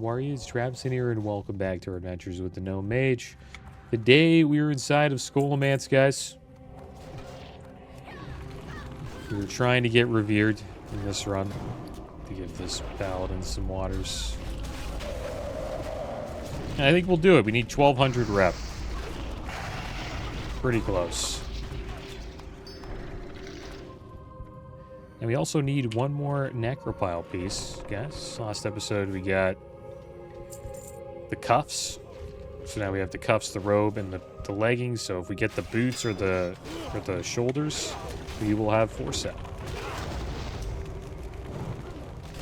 how are you? It's Travis in here, and welcome back to our adventures with the Gnome Mage. Today, we are inside of Skullomance, guys. We were trying to get revered in this run to give this paladin some waters. And I think we'll do it. We need 1200 rep. Pretty close. And we also need one more necropile piece, guys. Last episode we got the cuffs. So now we have the cuffs, the robe, and the leggings. So if we get the boots or the shoulders, we will have 4 set.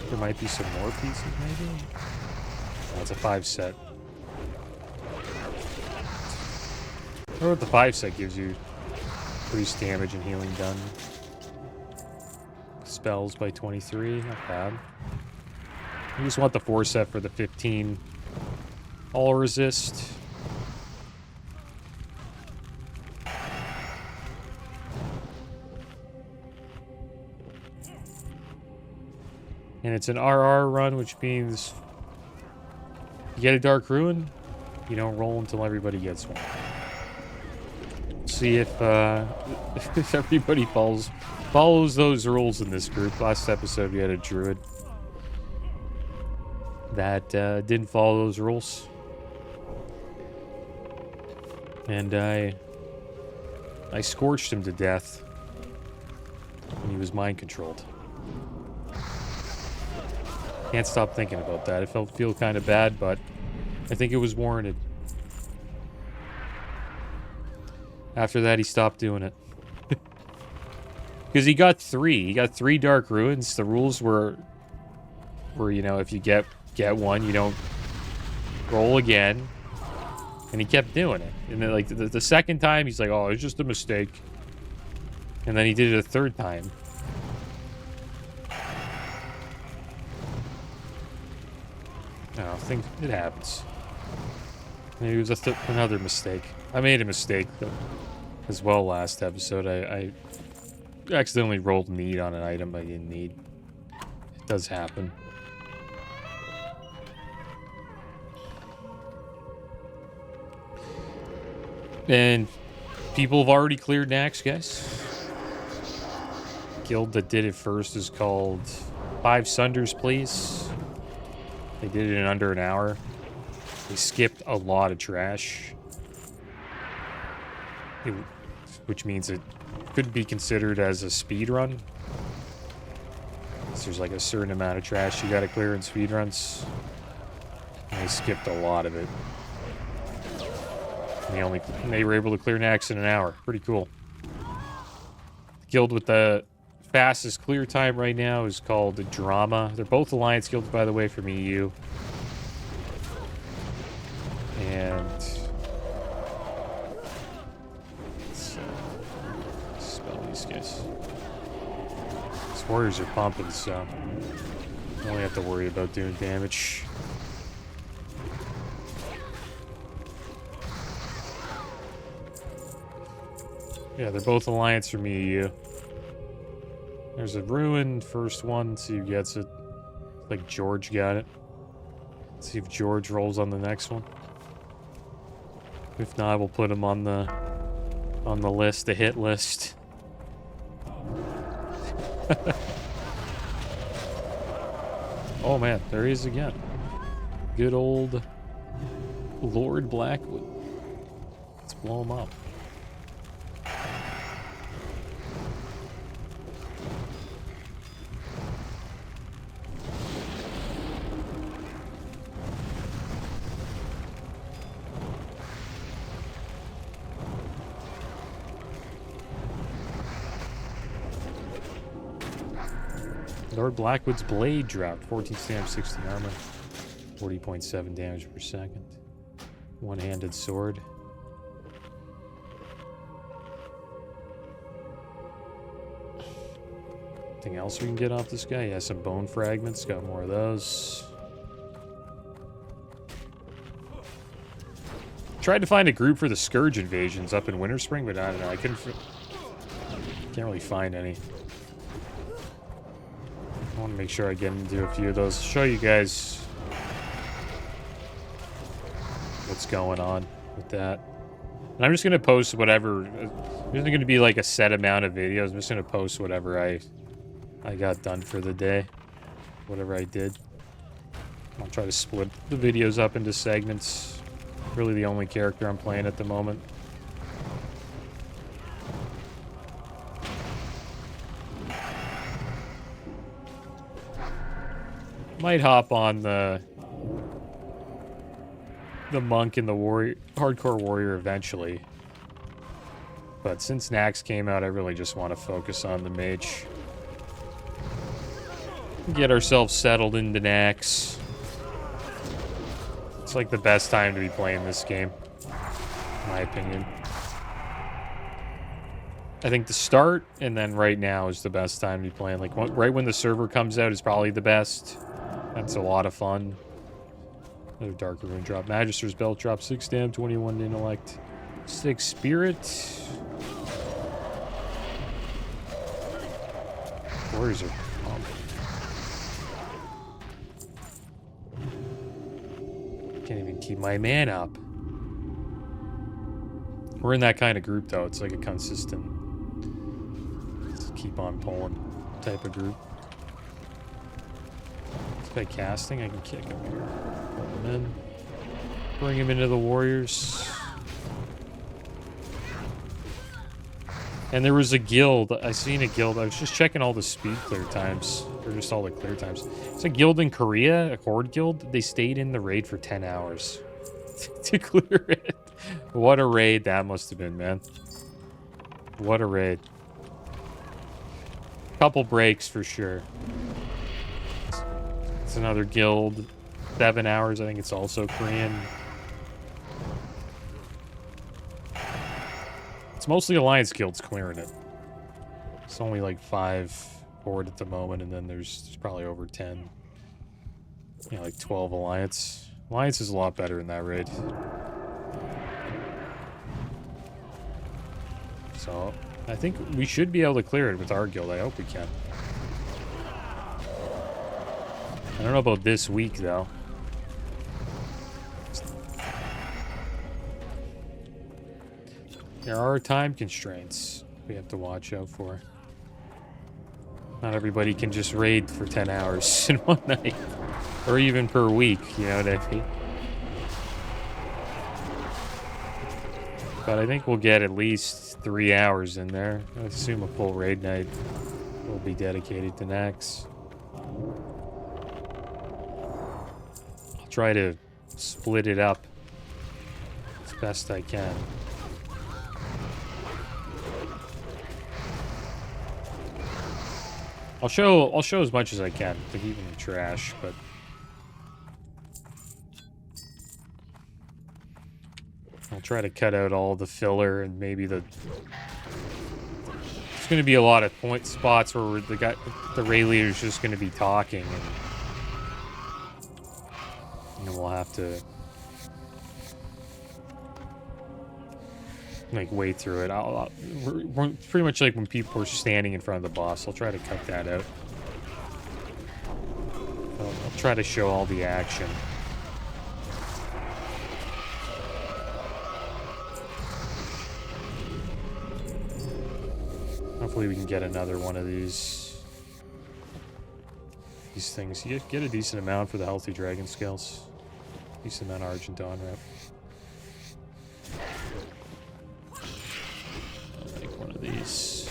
There might be some more pieces, maybe? That's a 5 set. I wonder what the 5 set gives you. Increased damage and healing done. Spells by 23, not bad. We just want the 4 set for the 15. All resist. And it's an RR run, which means you get a Dark Ruin, you don't roll until everybody gets one. See if everybody follows those rules in this group. Last episode we had a druid that didn't follow those rules, and I scorched him to death when he was mind controlled. Can't stop thinking about that. I feel kind of bad, but I think it was warranted. After that, he stopped doing it. Because he got 3. He got 3 Dark Ruins. The rules were you know, if you get one, you don't roll again. And he kept doing it. And then, like, the second time, he's like, oh, it's just a mistake. And then he did it a 3rd time. No, I think it happens. Maybe it was another mistake. I made a mistake as well last episode. I accidentally rolled need on an item I didn't need. It does happen. And people have already cleared Nax, guys. Guild that did it first is called 5 Sunders, please. They did it in under an hour. They skipped a lot of trash. Which means it could be considered as a speed run. So there's like a certain amount of trash you gotta clear in speed runs. And they skipped a lot of it. And they were able to clear Nax in an hour. Pretty cool. The guild with the fastest clear time right now is called the Drama. They're both Alliance guilds, by the way, from EU. And let's spell these guys. These warriors are pumping, so you only have to worry about doing damage. Yeah, they're both Alliance from EU. There's a ruin, first one, see who gets it. Like George got it. Let's see if George rolls on the next one. If not, we'll put him on the list, the hit list. Oh man, there he is again. Good old Lord Blackwood. Let's blow him up. Lord Blackwood's blade dropped. 14 stamina, 16 armor. 40.7 damage per second. One-handed sword. Anything else we can get off this guy? He has some bone fragments. Got more of those. Tried to find a group for the Scourge invasions up in Winterspring, but I don't know. I can't really find any. I want to make sure I get into a few of those. Show you guys what's going on with that. And I'm just going to post whatever. There's going to be like a set amount of videos. I'm just going to post whatever I got done for the day. Whatever I did. I'll try to split the videos up into segments. Really the only character I'm playing at the moment. Might hop on the monk and the warrior, hardcore warrior eventually. But since Nax came out, I really just want to focus on the mage. Get ourselves settled into Nax. It's like the best time to be playing this game, in my opinion. I think the start and then right now is the best time to be playing. Like right when the server comes out is probably the best. That's a lot of fun. Another Dark Rune drop. Magister's Belt drop. 6 damn, 21 intellect. 6 spirit. Warriors are pumped. Can't even keep my man up. We're in that kind of group though. It's like a consistent, let's keep on pulling type of group. By casting, I can kick him here. Pull him in. Bring him into the warriors. And there was a guild. I seen a guild. I was just checking all the speed clear times. Or just all the clear times. It's a guild in Korea, a horde guild. They stayed in the raid for 10 hours to clear it. What a raid that must have been, man. What a raid. Couple breaks for sure. It's another guild. 7 hours. I think it's also Korean. It's mostly Alliance guilds clearing it. It's only like 5 horde at the moment, and then there's probably over 10. You know, like 12 Alliance. Alliance is a lot better in that raid. So, I think we should be able to clear it with our guild. I hope we can. I don't know about this week, though. There are time constraints we have to watch out for. Not everybody can just raid for 10 hours in one night. Or even per week, you know what I mean? But I think we'll get at least 3 hours in there. I assume a full raid night will be dedicated to Nax. Try to split it up as best I can. I'll show as much as I can to keep in the trash, but I'll try to cut out all the filler and maybe the. There's going to be a lot of point spots where the raid leader's just going to be talking and. And we'll have to like wade through it. We're pretty much like when people are standing in front of the boss. I'll try to cut that out. I'll try to show all the action. Hopefully we can get another one of these things. You get a decent amount for the healthy dragon scales. Decent amount of Argent on rep. I'll make one of these.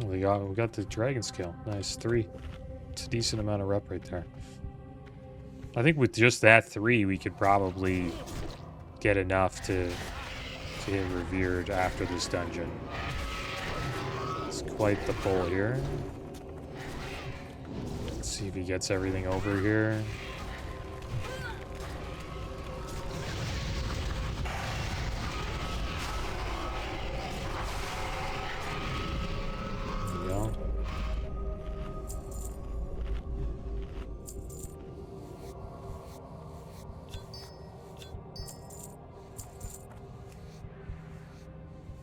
Oh, we got the dragon scale. Nice, 3. It's a decent amount of rep right there. I think with just that 3, we could probably get enough to hit Revered after this dungeon. It's quite the pull here. Let's see if he gets everything over here. There we go.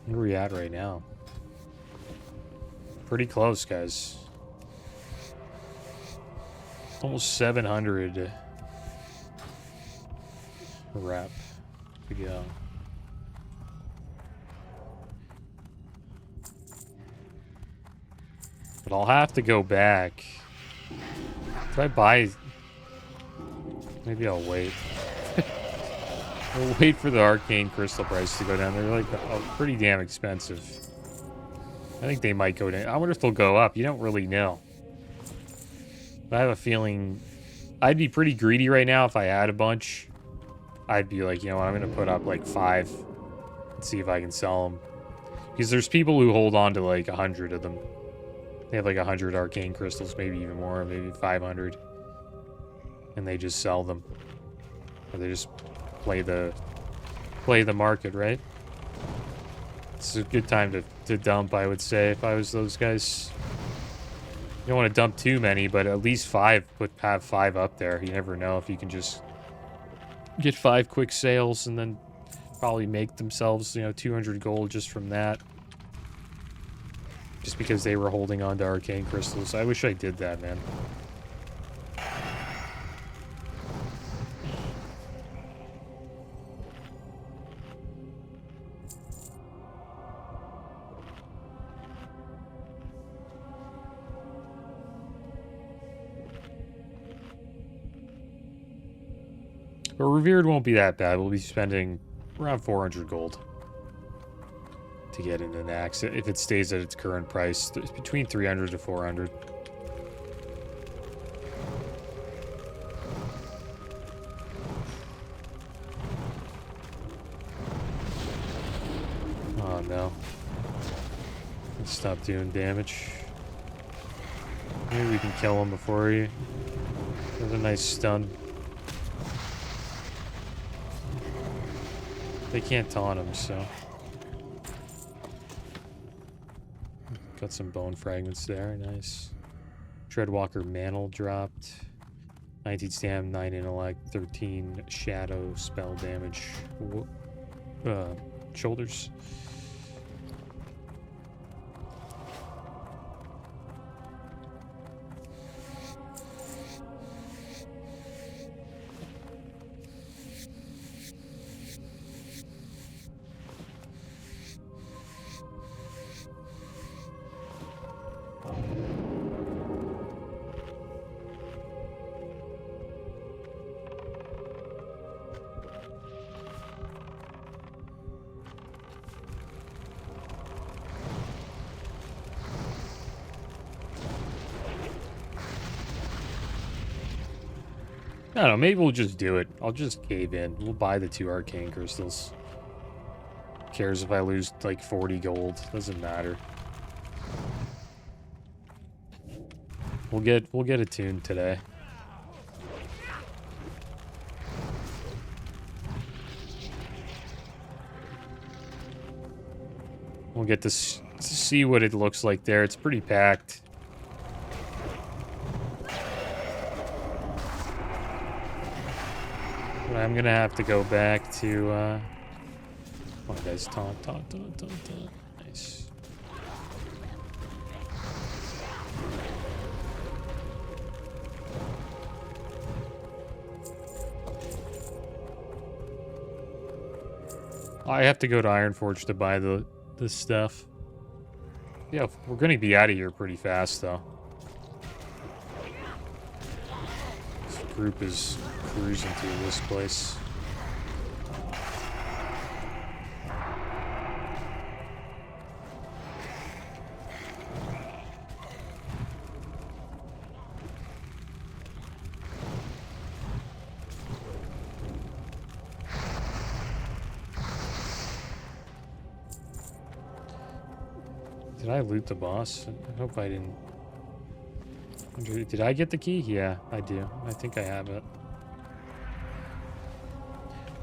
Where are we at right now? Pretty close, guys. Almost 700 rep to go. But I'll have to go back. If I buy... Maybe I'll wait. We'll wait for the arcane crystal price to go down. They're like pretty damn expensive. I think they might go down. I wonder if they'll go up. You don't really know. But I have a feeling I'd be pretty greedy right now if I had a bunch. I'd be like, you know what, I'm going to put up like 5 and see if I can sell them. Because there's people who hold on to like 100 of them. They have like 100 arcane crystals, maybe even more, maybe 500. And they just sell them. Or they just play the market, right? It's a good time to dump, I would say, if I was those guys. You don't want to dump too many, but at least 5, have 5 up there. You never know if you can just get 5 quick sales and then probably make themselves, you know, 200 gold just from that. Just because they were holding on to arcane crystals. I wish I did that, man. But Revered won't be that bad. We'll be spending around 400 gold to get into Nax. If it stays at its current price, it's between 300 to 400. Oh no. Let's stop doing damage. Maybe we can kill him before he has a nice stun. They can't taunt him, so... Got some bone fragments there, nice. Treadwalker Mantle dropped. 19 stam, 9 intellect, 13 shadow spell damage. Shoulders. I don't know, maybe we'll just do it. I'll just cave in. We'll buy the 2 arcane crystals. Who cares if I lose like 40 gold? Doesn't matter. We'll get attuned today. We'll get to see what it looks like there. It's pretty packed. I'm gonna have to go back to, come on guys, taunt. Nice. I have to go to Ironforge to buy this stuff. Yeah, we're gonna be out of here pretty fast, though. This group is cruising through this place. Did I loot the boss? I hope I didn't. Did I get the key? Yeah, I do. I think I have it.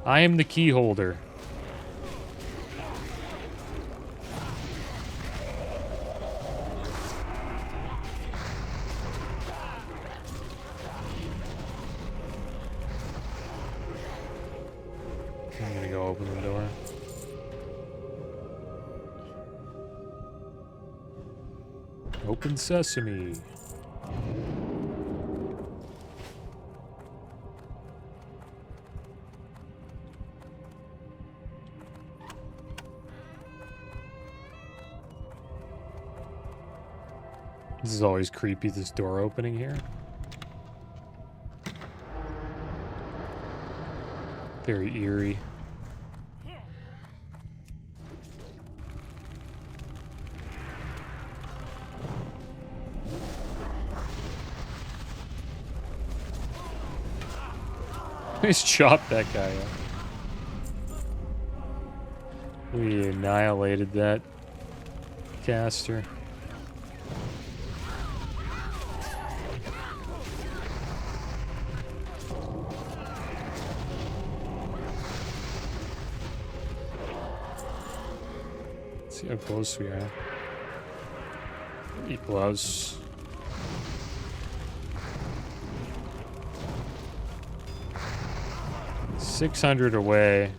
I am the key holder. I'm gonna go open the door. Open sesame. This is always creepy, this door opening here. Very eerie. Let's chop that guy up. We annihilated that caster. Let's see how close we are. Pretty close. $600 away.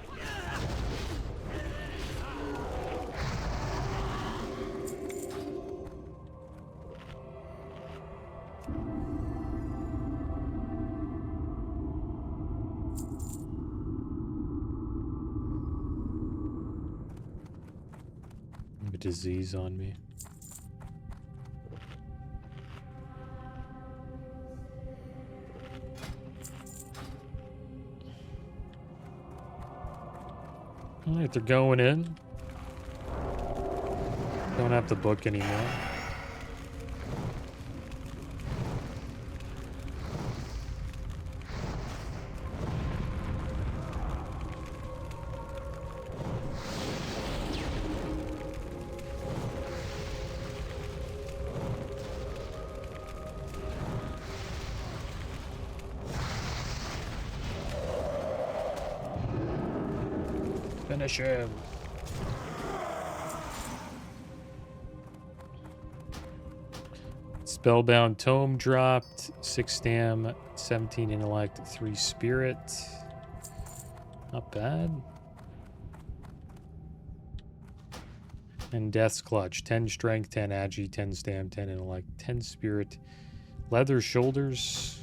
A disease on me. Alright, they're going in. Don't have to book anymore. Finish him. Spellbound Tome dropped. 6 stam, 17 intellect, 3 spirit. Not bad. And Death's Clutch. 10 strength, 10 agi, 10 stam, 10 intellect, 10 spirit. Leather shoulders.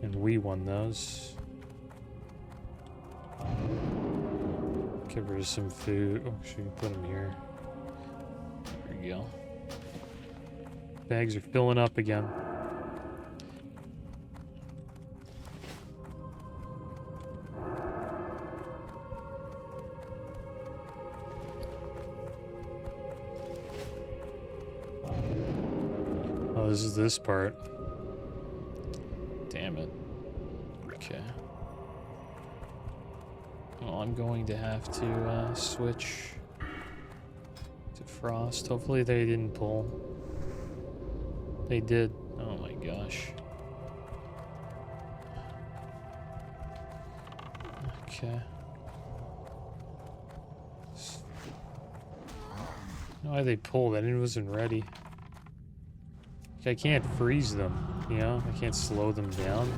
And we won those. Give her some food. Oh, she can put them here. There we go. Bags are filling up again. Oh, this is this part. Damn it. Okay. Well, I'm going to have to switch to Frost. Hopefully they didn't pull. They did. Oh my gosh. Okay. Why they pulled? I wasn't ready. I can't freeze them, you know? I can't slow them down.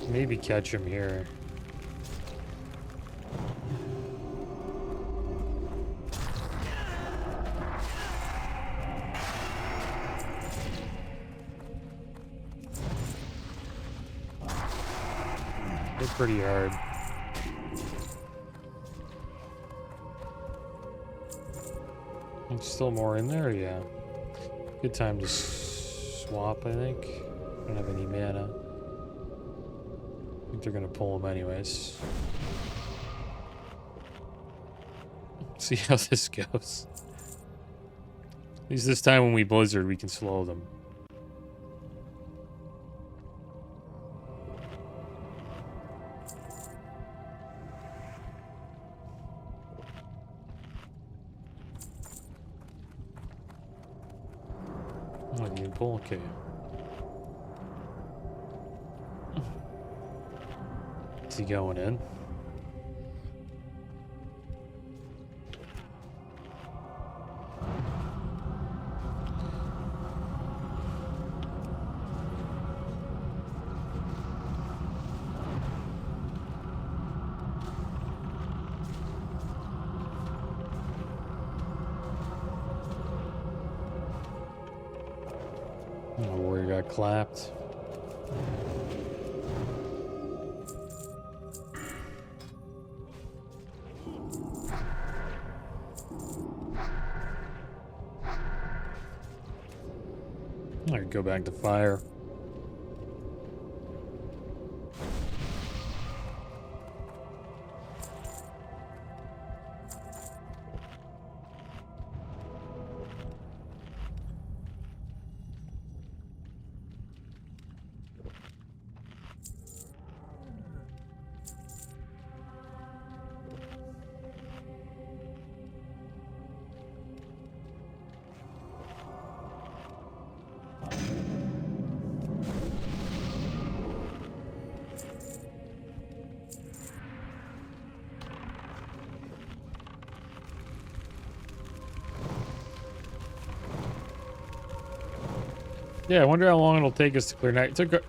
Maybe catch them here. They're pretty hard. There's still more in there, yeah. Good time to swap, I think. I don't have any mana. I think they're gonna pull them anyways. See how this goes. At least this time when we blizzard, we can slow them. Okay. Is he going in? got clapped. I could go back to fire. Yeah, I wonder how long it'll take us to clear night. It took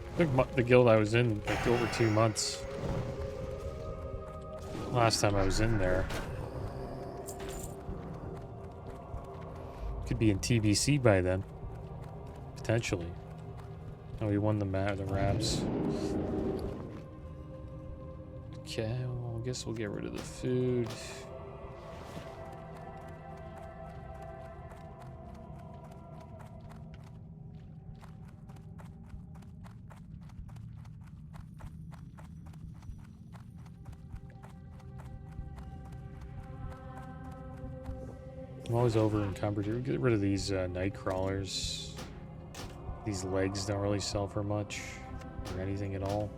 the guild I was in like over 2 months. Last time I was in there. Could be in TBC by then. Potentially. Oh, we won the Raps. Okay, well, I guess we'll get rid of the food. I'm always over encumbered. Get rid of these night crawlers. These legs don't really sell for much or anything at all.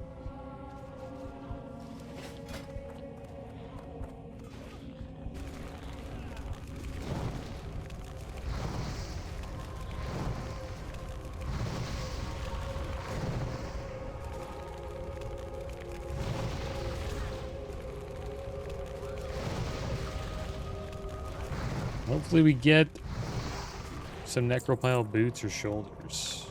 Hopefully we get some necropile boots or shoulders.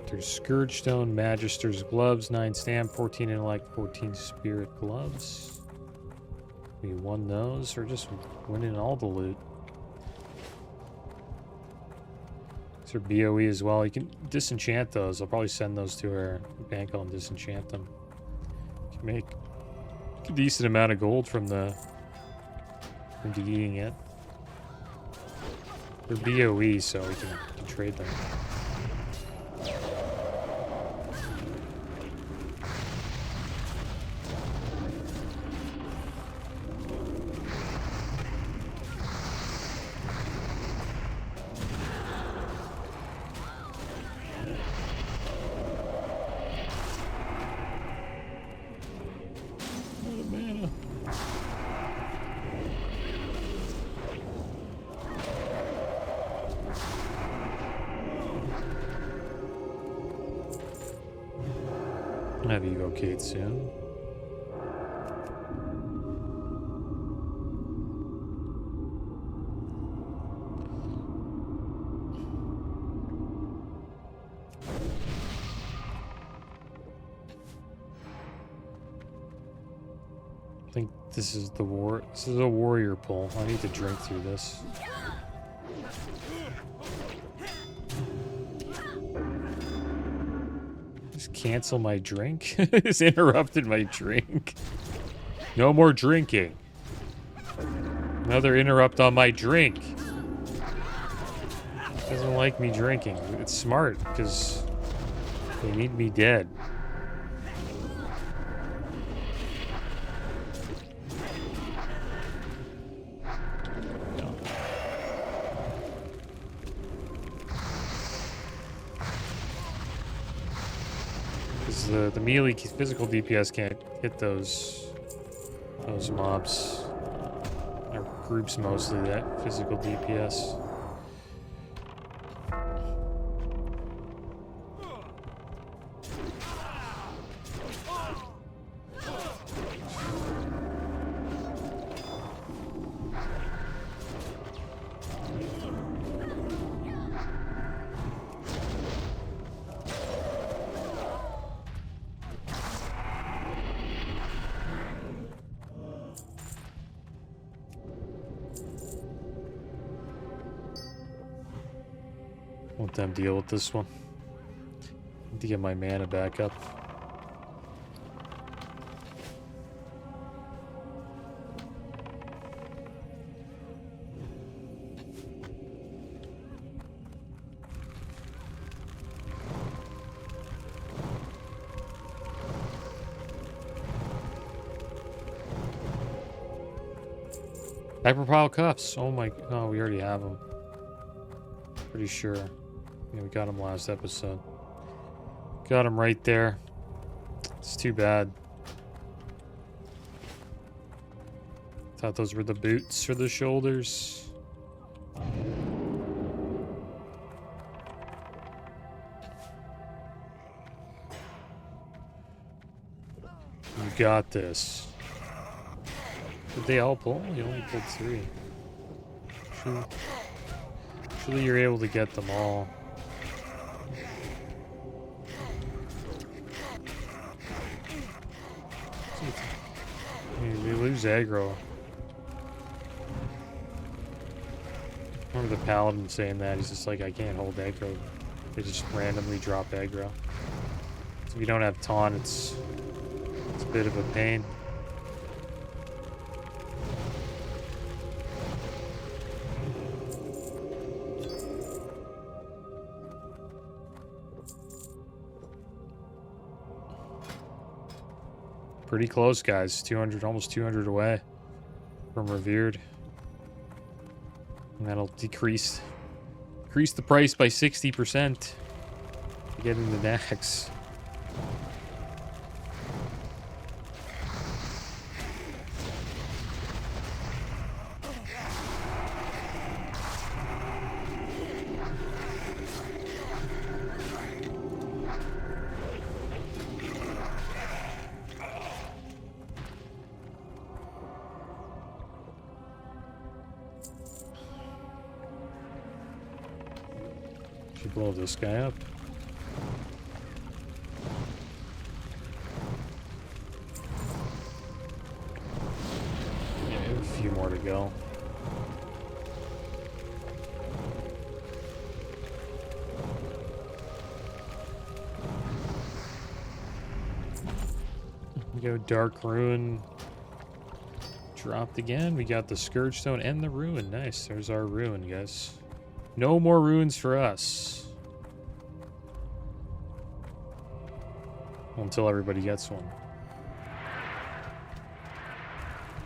There's Scourge Stone, Magister's Gloves, 9 Stamp, 14 Intellect, 14 Spirit Gloves. We won those, or just winning all the loot. These are BOE as well. You can disenchant those. I'll probably send those to our bank and disenchant them. You can make a decent amount of gold from eating it. They're BOE, so we can trade them. I'll have you go Kate soon. I think this is the war. This is a warrior pull. I need to drink through this. Just cancel my drink. It's interrupted my drink. No more drinking. Another interrupt on my drink. Doesn't like me drinking. It's smart because they need me dead. because the melee physical DPS can't hit those mobs. Or groups mostly that physical DPS. Let them deal with this one. Need to get my mana back up. Hyperpile cups. Oh my. Oh, we already have them. Pretty sure. Yeah, we got him last episode. Got him right there. It's too bad. Thought those were the boots for the shoulders. You got this. Did they all pull? You only pulled 3. Surely you're able to get them all. They lose aggro. I remember the paladin saying that. He's just like, I can't hold aggro. They just randomly drop aggro. So if you don't have taunt, it's a bit of a pain. Pretty close, guys. 200, almost 200 away from Revered. And that'll decrease the price by 60% to get into Nax. Blow this guy up. Yeah, a few more to go. We go Dark Ruin. Dropped again. We got the Scourge Stone and the Ruin. Nice. There's our Ruin, guys. No more ruins for us. Until everybody gets one.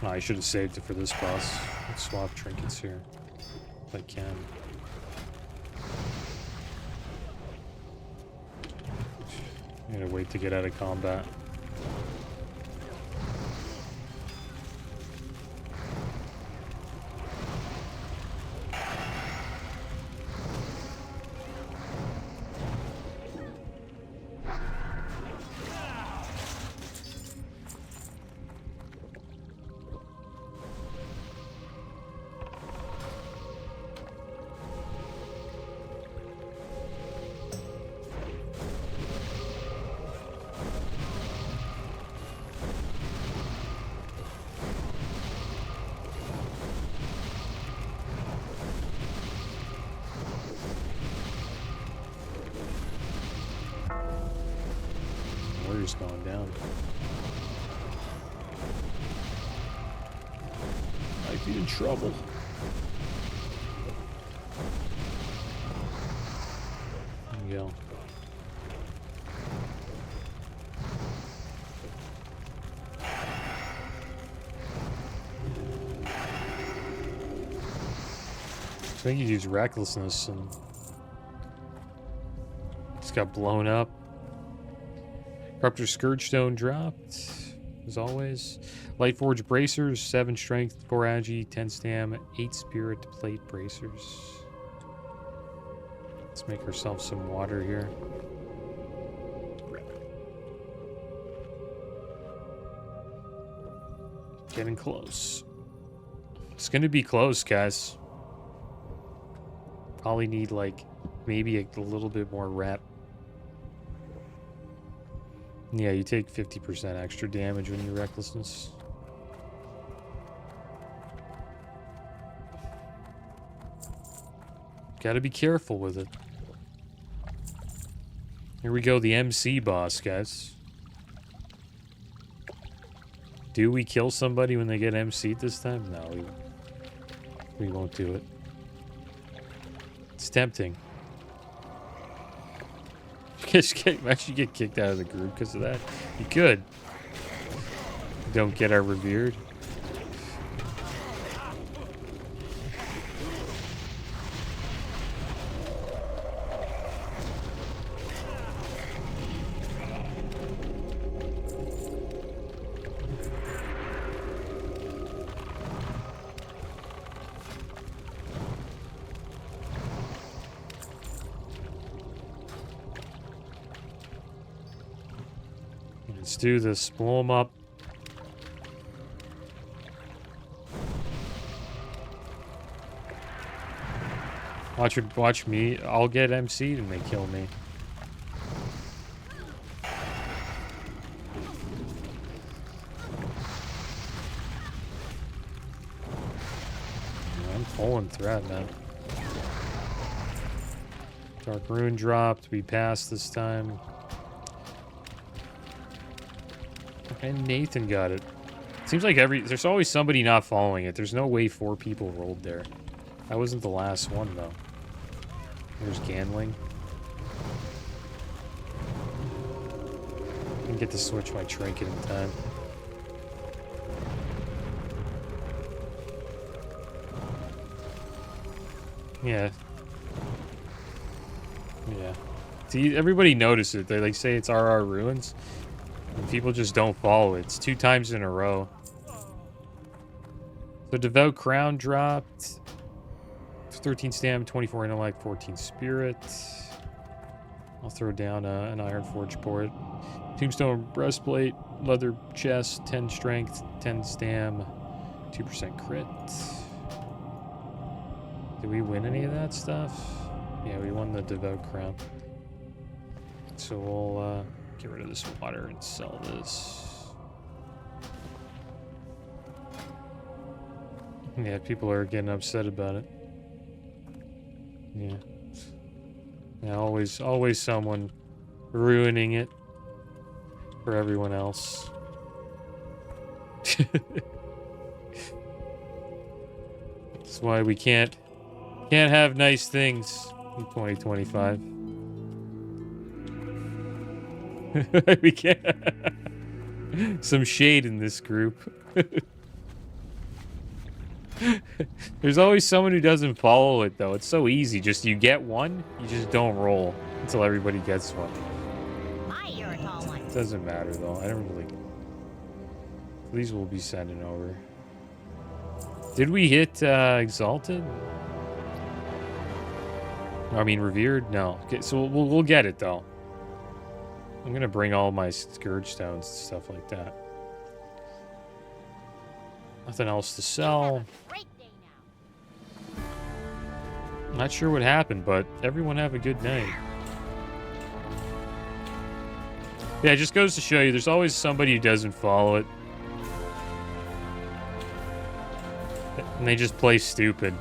Oh, I should have saved it for this boss. Let's swap trinkets here. If I can. I gotta wait to get out of combat. Going down. Might be in trouble. There we go. I think he used recklessness and just got blown up. Corruptor Scourgestone dropped, as always. Lightforge Bracers, 7 Strength, 4 Agi, 10 Stam, 8 Spirit Plate Bracers. Let's make ourselves some water here. Getting close. It's gonna be close, guys. Probably need, like, maybe a little bit more rep. Yeah, you take 50% extra damage when you Recklessness. Gotta be careful with it. Here we go, the MC boss, guys. Do we kill somebody when they get MC'd this time? No, we won't do it. It's tempting. Actually get kicked out of the group because of that. You could. Don't get our revered. Let's do this. Blow them up. Watch me. I'll get MC'd and they kill me. I'm pulling threat, man. Dark Rune dropped. We passed this time. And Nathan got it. Seems like there's always somebody not following it. There's no way 4 people rolled there. I wasn't the last one, though. There's Ganling. I can get to switch my trinket in time. Yeah. Yeah. See, everybody noticed it. They say it's RR Ruins. And people just don't follow it. It's 2 times in a row. So Devout Crown dropped. 13 Stam, 24 Intellect, 14 Spirit. I'll throw down an Iron Forge port. Tombstone Breastplate, Leather Chest, 10 Strength, 10 Stam, 2% crit. Did we win any of that stuff? Yeah, we won the Devout Crown. So we'll get rid of this water and sell this. Yeah, people are getting upset about it. Yeah. Yeah, always someone ruining it for everyone else. That's why we can't have nice things in 2025. We can't. Some shade in this group. There's always someone who doesn't follow it, though. It's so easy. Just you get one, you just don't roll until everybody gets one. It doesn't matter, though. I don't really... These will be sending over. Did we hit Exalted? I mean, Revered? No. Okay, so we'll get it, though. I'm gonna bring all my Scourge Stones and stuff like that. Nothing else to sell. Not sure what happened, but everyone have a good night. Yeah, it just goes to show you there's always somebody who doesn't follow it. And they just play stupid.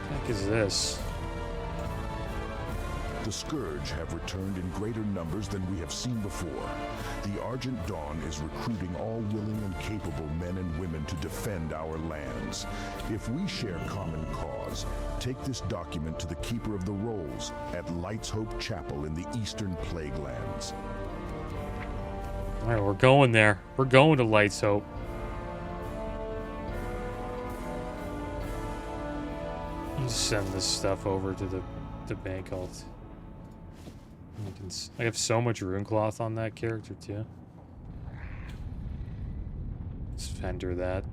What the heck is this? The Scourge have returned in greater numbers than we have seen before. The Argent Dawn is recruiting all willing and capable men and women to defend our lands. If we share common cause, take this document to the Keeper of the Rolls at Light's Hope Chapel in the Eastern Plague Lands. All right, we're going there. We're going to Light's Hope. Let's send this stuff over to the bank alt. I have so much rune cloth on that character too. Let's fender that.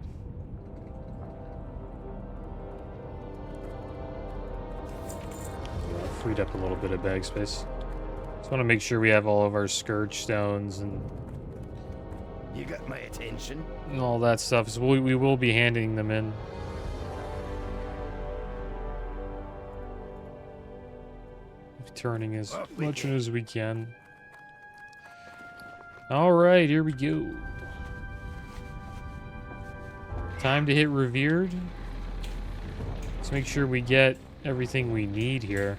Yeah, freed up a little bit of bag space. Just want to make sure we have all of our scourge stones and You got my attention. all that stuff. So we will be handing them in. Turning as much as we can. Alright, here we go. Time to hit revered. Let's make sure we get everything we need here.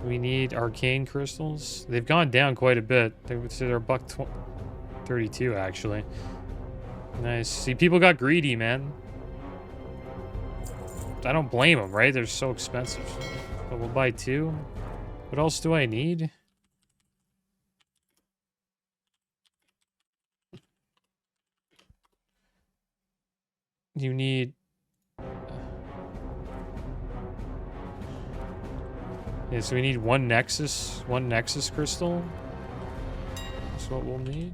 We need arcane crystals. They've gone down quite a bit. They're $1.32 actually. Nice. See, people got greedy, man. I don't blame them, right? They're so expensive. But we'll buy 2. What else do I need? You need... Yeah, so we need one Nexus crystal. That's what we'll need.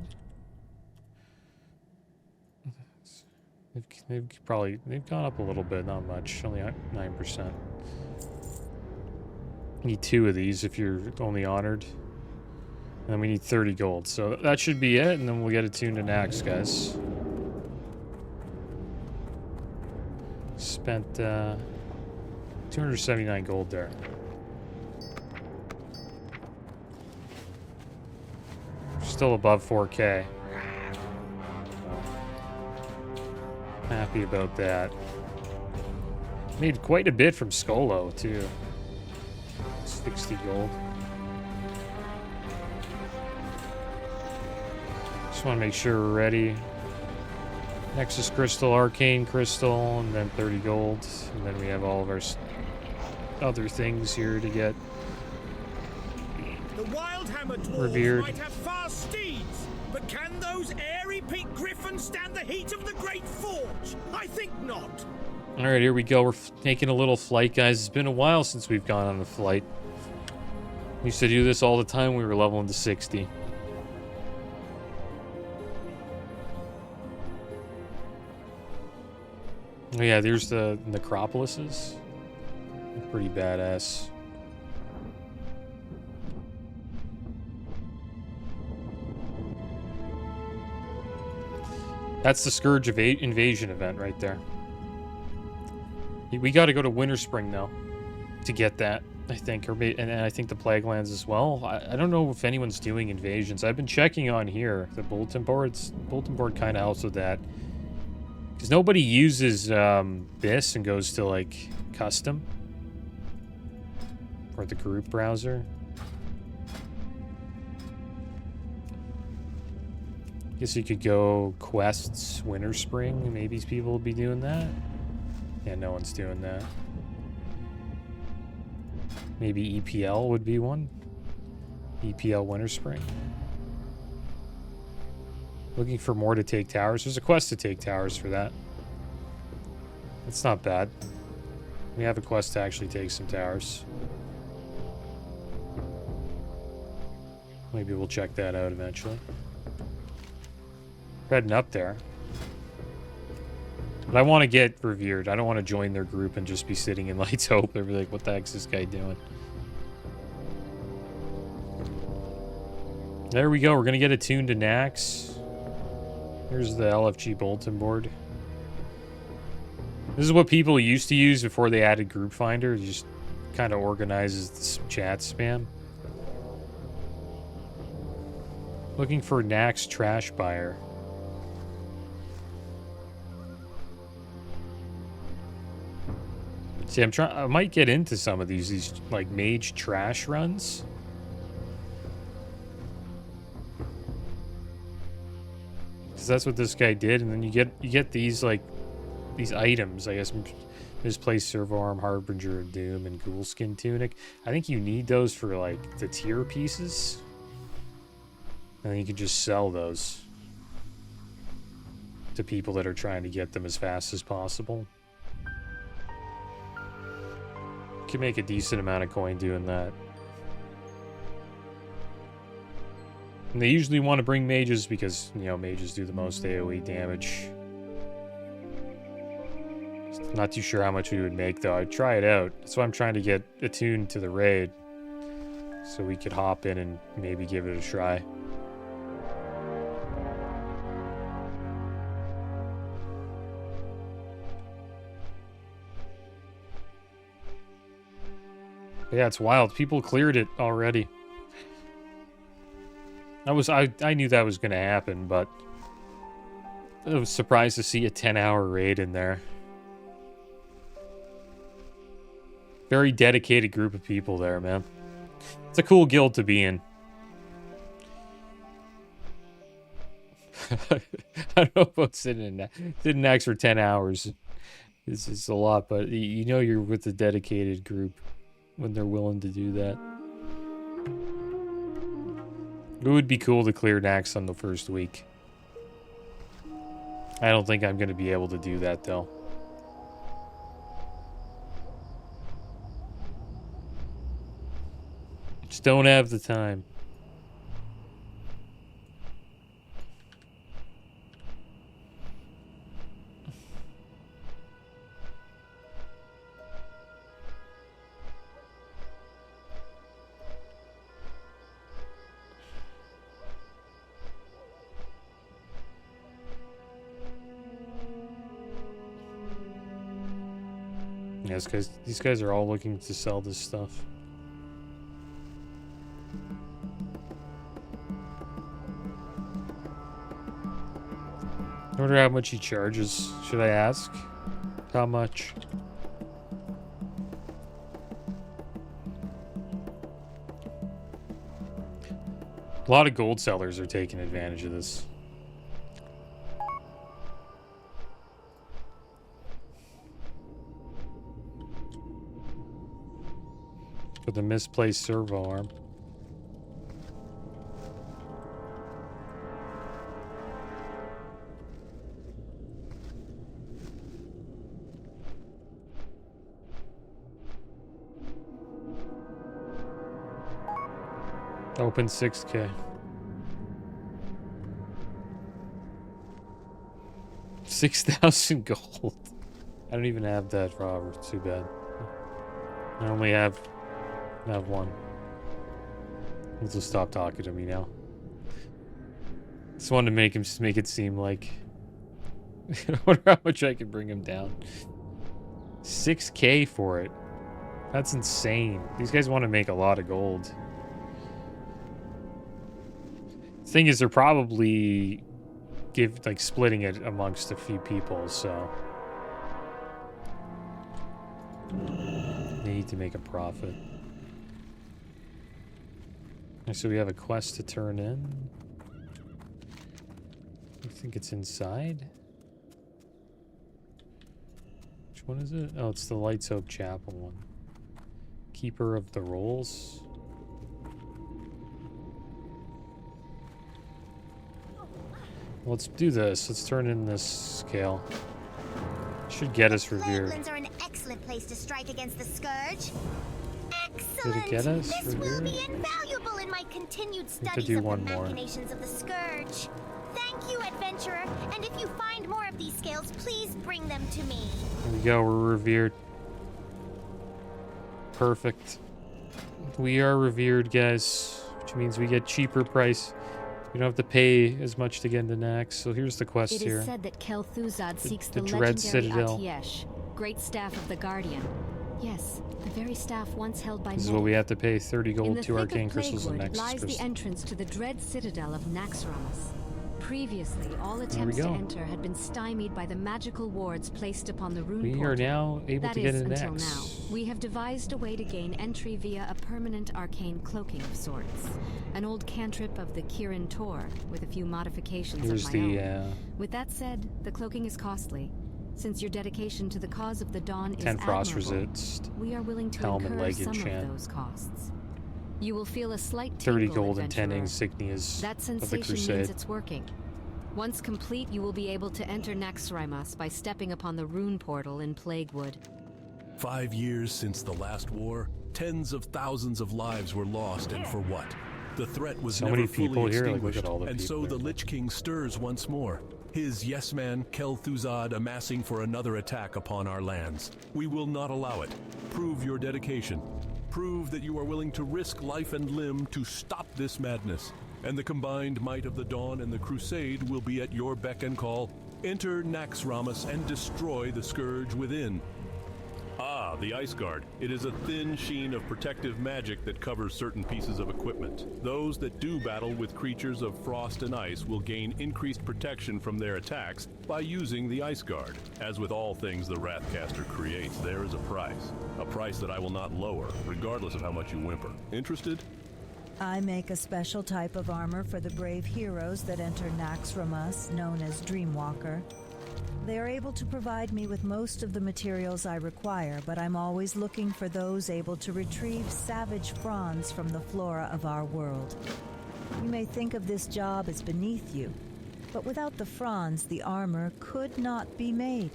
They've gone up a little bit, not much, only 9%. Need 2 of these if you're only honored. And then we need 30 gold. So that should be it, and then we'll get attuned to Nax, guys. Spent 279 gold there. Still above 4K. Happy about that. Made quite a bit from Skolo, too. 60 gold. Just want to make sure we're ready. Nexus Crystal, Arcane Crystal, and then 30 gold. And then we have all of our other things here to get The Wildhammer dwarves revered. might have fast steeds, but can those airy peak griffins stand the heat of the Great Forge? I think not. All right, here we go. We're taking a little flight, guys. It's been a while since we've gone on a flight. We used to do this all the time. We were leveling to 60. Oh yeah, there's the necropolises. Pretty badass. That's the Scourge Invasion event right there. We got to go to Winter Spring though to get that, I think, and I think the Plaguelands as well. I don't know if anyone's doing invasions. I've been checking on here the bulletin boards. Bulletin board kind of helps with that because nobody uses this and goes to like custom or the group browser. Guess you could go quests, Winter Spring. Maybe people will be doing that. Yeah, no one's doing that. Maybe EPL would be one. EPL Winter Spring. Looking for more to take towers. There's a quest to take towers for that. That's not bad. We have a quest to actually take some towers. Maybe we'll check that out eventually. Heading up there. But I want to get revered. I don't want to join their group and just be sitting in Light's Hope. They'll be like, what the heck's this guy doing? There we go. We're going to get attuned to Nax. Here's the LFG bulletin board. This is what people used to use before they added Group Finder. It just kind of organizes the chat spam. Looking for Nax Trash Buyer. See, I might get into some of these like Mage trash runs. Because that's what this guy did, and then you get these like these items, I guess. Misplaced Servo Arm, Harbinger of Doom, and Ghoulskin Tunic. I think you need those for like the tier pieces. And then you can just sell those to people that are trying to get them as fast as possible. Can make a decent amount of coin doing that. And they usually want to bring mages because, you know, mages do the most AoE damage. Not too sure how much we would make, though. I'd try it out. That's why I'm trying to get attuned to the raid. So we could hop in and maybe give it a try. But yeah, it's wild. People cleared it already. I knew that was going to happen, but I was surprised to see a 10-hour raid in there. Very dedicated group of people there, man. It's a cool guild to be in. I don't know about sitting in Naxx for 10 hours. It's a lot, but you know you're with a dedicated group when they're willing to do that. It would be cool to clear Naxx on the first week. I don't think I'm going to be able to do that, though. Just don't have the time. Yes, guys, these guys are all looking to sell this stuff. I wonder how much he charges. Should I ask? How much? A lot of gold sellers are taking advantage of this. For the misplaced servo arm. Open 6K. 6,000 gold. I don't even have that, Robert. Too bad. I only have one. Let's just stop talking to me now. Just wanted to make it seem like. I wonder how much I could bring him down. 6K for it. That's insane. These guys want to make a lot of gold. Thing is, they're probably splitting it amongst a few people, so they need to make a profit. So we have a quest to turn in. I think it's inside. Which one is it? Oh, it's the Lights Hope Chapel one. Keeper of the Rolls. Let's do this. Let's turn in this scale. Should get us revered. Lands are an excellent place to strike against the scourge. Excellent. Did it get us this revered? will be invaluable in my continued studies to do of one the more. machinations of the scourge. Thank you, adventurer. And if you find more of these scales, please bring them to me. There we go. We're revered. Perfect. We are revered, guys, which means we get cheaper price. We don't have to pay as much to get into Naxx. So here's the quest It here. is said that Kel'Thuzad seeks the Dread legendary Citadel. Atiesh, great staff of the Guardian. Yes, the very staff once held by This is Mage. what we have to pay: 30 In gold, the 2 thick arcane of crystals, and Plaguewood Nexus lies the crystals. entrance to the dread citadel of Naxxramas. Previously, all we attempts to go. enter had been stymied by the magical wards placed upon the rune We portal. are now able That to get is, into until Naxx. now. We have devised a way to gain entry via a permanent arcane cloaking of sorts. An old cantrip of the Kirin Tor, with a few modifications Here's of my the own. With that said, the cloaking is costly. Since your dedication to the cause of the Dawn is 10 frost admirable, resist. we are willing to Helm and incur leg some enchant. of those costs. You will feel a slight 30 tingle, gold and 10 adventurer. insignias That of the sensation means Crusade. it's working. Once complete, you will be able to enter Naxxramas by stepping upon the rune portal in Plaguewood. 5 years since the last war, tens of thousands of lives were lost, and for what? The threat was So never many fully people here, like, look extinguished, at all the and people so the there. Lich King stirs once more. His yes-man, Kel'Thuzad, amassing for another attack upon our lands. We will not allow it. Prove your dedication. Prove that you are willing to risk life and limb to stop this madness. And the combined might of the Dawn and the Crusade will be at your beck and call. Enter Naxxramas and destroy the scourge within. Ah, the Ice Guard. It is a thin sheen of protective magic that covers certain pieces of equipment. Those that do battle with creatures of frost and ice will gain increased protection from their attacks by using the Ice Guard. As with all things the Wrathcaster creates, there is a price that I will not lower, regardless of how much you whimper. Interested? I make a special type of armor for the brave heroes that enter Naxxramas, known as Dreamwalker. They are able to provide me with most of the materials I require, but I'm always looking for those able to retrieve savage fronds from the flora of our world. You may think of this job as beneath you, but without the fronds, the armor could not be made.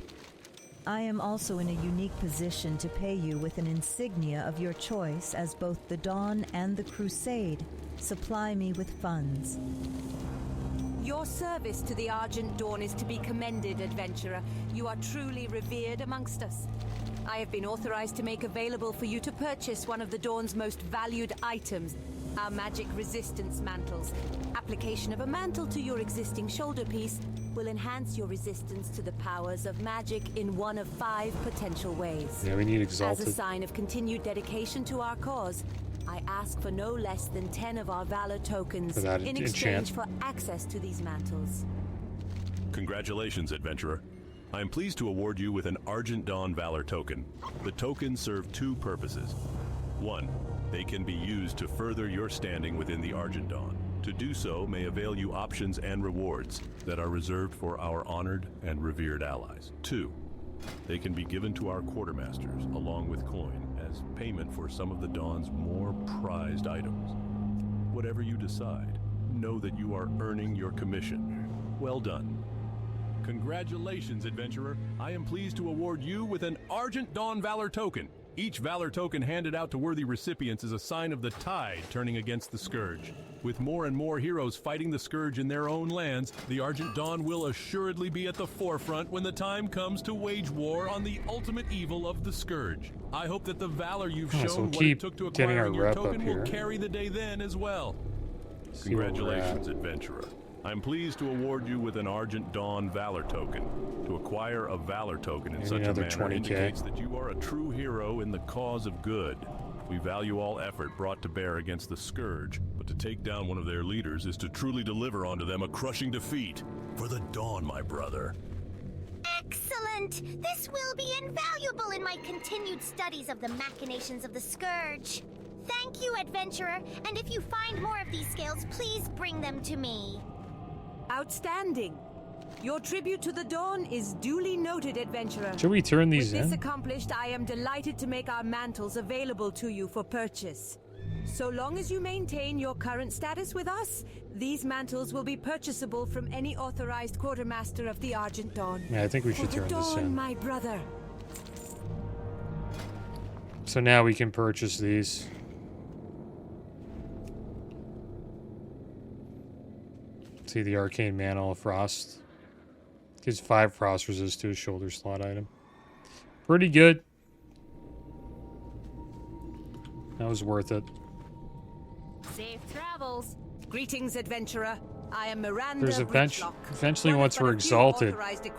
I am also in a unique position to pay you with an insignia of your choice, as both the Dawn and the Crusade supply me with funds. Your service to the Argent Dawn is to be commended, adventurer. You are truly revered amongst us. I have been authorized to make available for you to purchase one of the Dawn's most valued items, our magic resistance mantles. Application of a mantle to your existing shoulder piece will enhance your resistance to the powers of magic in one of 5 potential ways. Yeah, we need As Exalted. a sign of continued dedication to our cause, I ask for no less than 10 of our Valor tokens For that in enchant. exchange for access to these mantles. Congratulations, adventurer. I am pleased to award you with an Argent Dawn Valor token. The tokens serve 2 purposes. 1, they can be used to further your standing within the Argent Dawn. To do so may avail you options and rewards that are reserved for our honored and revered allies. 2, they can be given to our quartermasters along with coin as payment for some of the Dawn's more prized items. Whatever you decide, know that you are earning your commission. Well done. Congratulations, adventurer. I am pleased to award you with an Argent Dawn Valor token. Each Valor token handed out to worthy recipients is a sign of the tide turning against the Scourge. With more and more heroes fighting the Scourge in their own lands, the Argent Dawn will assuredly be at the forefront when the time comes to wage war on the ultimate evil of the Scourge. I hope that the valor you've Oh, so shown we'll what keep it took to getting our acquire your rep up token will here. carry the day then as well. See where we're Congratulations, at. adventurer. I'm pleased to award you with an Argent Dawn Valor token. To acquire a Valor token in Maybe such a another manner 20K. indicates that you are a true hero in the cause of good. We value all effort brought to bear against the Scourge, but to take down one of their leaders is to truly deliver onto them a crushing defeat. For the Dawn, my brother. Excellent! This will be invaluable in my continued studies of the machinations of the Scourge. Thank you, adventurer, and if you find more of these scales, please bring them to me. Outstanding. Your tribute to the Dawn is duly noted, adventurer. Should we turn these With this in? accomplished, I am delighted to make our mantles available to you for purchase. So long as you maintain your current status with us, these mantles will be purchasable from any authorized quartermaster of the Argent Dawn. Yeah, I think we For should the turn this Dawn, in. my brother. So now we can purchase these. See the Arcane Mantle of Frost. Gives 5 frost resist to a shoulder slot item. Pretty good. That was worth it. Safe travels. Greetings, adventurer. I am Miranda There's Breachlock, eventually one of once but we're a few exalted, authorized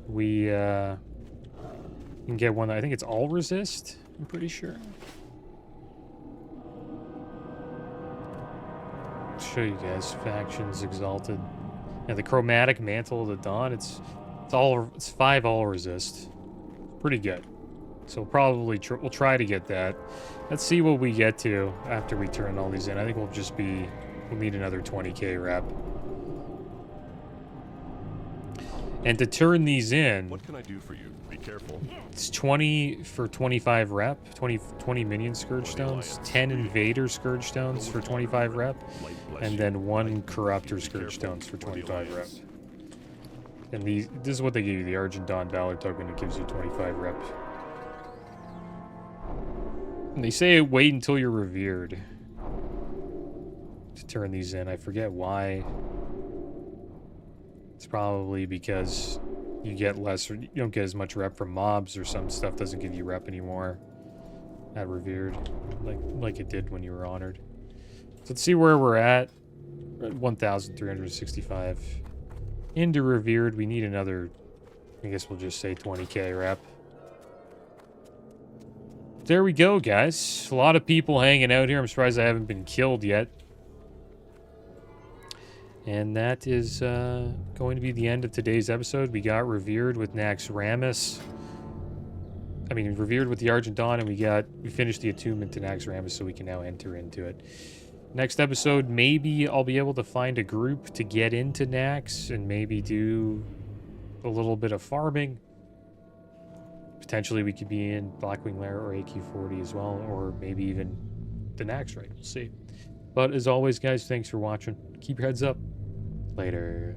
we can get one that I think it's all resist. I'm pretty sure. Show you guys factions exalted. Yeah, the Chromatic Mantle of the Dawn. It's 5 all resist. Pretty good. So probably we'll try to get that. Let's see what we get to after we turn all these in. I think we'll need another 20k rep. And to turn these in, What can I do for you? Be careful. it's 20 for 25 rep, 20 minion Scourge Stones, 10 Invader Scourge Stones for 25 rep, and then 1 Corruptor Scourge Stones for 25 rep. And this is what they give you, the Argent Dawn Valor token. It gives you 25 rep. And they say wait until you're revered to turn these in. I forget why. It's probably because you get less, you don't get as much rep from mobs, or some stuff doesn't give you rep anymore at revered, like it did when you were honored. So let's see where we're at. We're at 1,365. Into revered, we need another, I guess we'll just say 20k rep. There we go, guys. A lot of people hanging out here. I'm surprised I haven't been killed yet. And that is going to be the end of today's episode. We got revered with Naxxramas. I mean, revered with the Argent Dawn, and we finished the attunement to Naxxramas, so we can now enter into it. Next episode, maybe I'll be able to find a group to get into Nax and maybe do a little bit of farming. Potentially we could be in Blackwing Lair or AQ40 as well, or maybe even the Naxxramas. We'll see. But as always, guys, thanks for watching. Keep your heads up. Later.